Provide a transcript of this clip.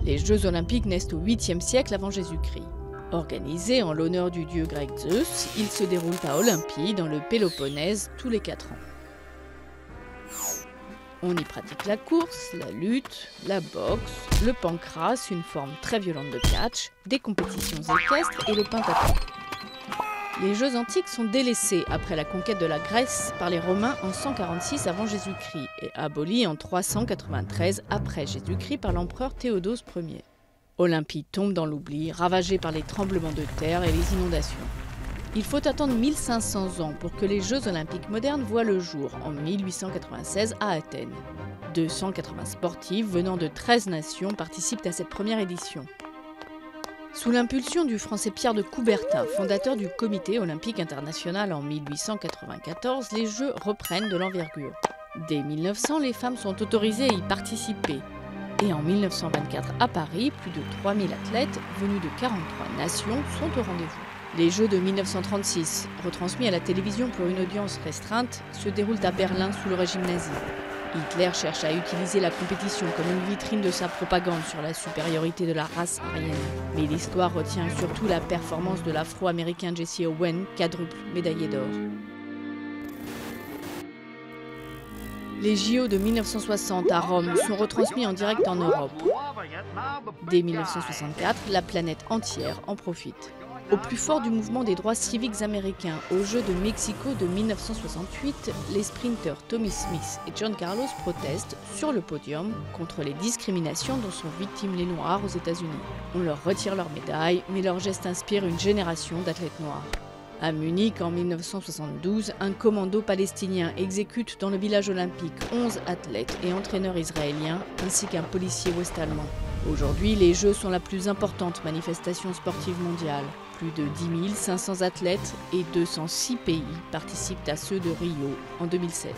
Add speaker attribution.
Speaker 1: Les Jeux olympiques naissent au 8e siècle avant Jésus-Christ. Organisés en l'honneur du dieu grec Zeus, ils se déroulent à Olympie, dans le Péloponnèse, tous les 4 ans. On y pratique la course, la lutte, la boxe, le pancrace, une forme très violente de catch, des compétitions équestres et le pentathlon. Les Jeux antiques sont délaissés après la conquête de la Grèce par les Romains en 146 avant Jésus-Christ et abolis en 393 après Jésus-Christ par l'empereur Théodose Ier. Olympie tombe dans l'oubli, ravagée par les tremblements de terre et les inondations. Il faut attendre 1500 ans pour que les Jeux olympiques modernes voient le jour, en 1896 à Athènes. 280 sportifs venant de 13 nations participent à cette première édition. Sous l'impulsion du Français Pierre de Coubertin, fondateur du Comité olympique international en 1894, les Jeux reprennent de l'envergure. Dès 1900, les femmes sont autorisées à y participer. Et en 1924, à Paris, plus de 3000 athlètes venus de 43 nations sont au rendez-vous. Les Jeux de 1936, retransmis à la télévision pour une audience restreinte, se déroulent à Berlin sous le régime nazi. Hitler cherche à utiliser la compétition comme une vitrine de sa propagande sur la supériorité de la race aryenne. Mais l'histoire retient surtout la performance de l'Afro-américain Jesse Owens, quadruple médaillé d'or. Les JO de 1960 à Rome sont retransmis en direct en Europe. Dès 1964, la planète entière en profite. Au plus fort du mouvement des droits civiques américains, aux Jeux de Mexico de 1968, les sprinteurs Tommy Smith et John Carlos protestent sur le podium contre les discriminations dont sont victimes les Noirs aux États-Unis. On leur retire leurs médailles, mais leur geste inspire une génération d'athlètes noirs. À Munich, en 1972, un commando palestinien exécute dans le village olympique 11 athlètes et entraîneurs israéliens, ainsi qu'un policier ouest-allemand. Aujourd'hui, les Jeux sont la plus importante manifestation sportive mondiale. Plus de 10 500 athlètes et 206 pays participent à ceux de Rio en 2016.